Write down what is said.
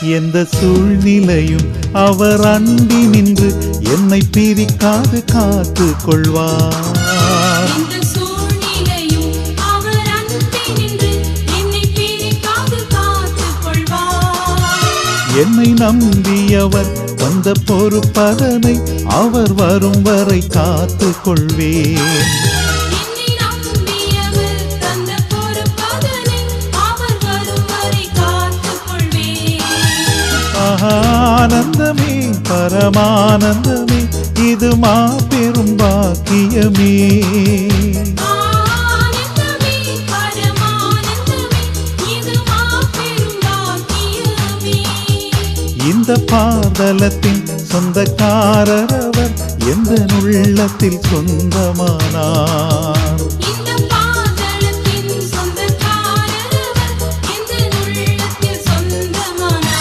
எந்த சூழ்நிலையும் அவர் அண்டி நின்று என்னை பிரிக்காது காத்து கொள்வார். என்னை நம்பியவர் வந்த பொறுப்பதனை அவர் வரும் வரை காத்து கொள்வேன். ஆனந்தமே பரமானந்தமே இது மாபெரும் பாக்கியமே. இந்த பாதலத்தின் சொந்தக்காரர் அவர் எந்த உள்ளத்தில் சொந்தமானார்.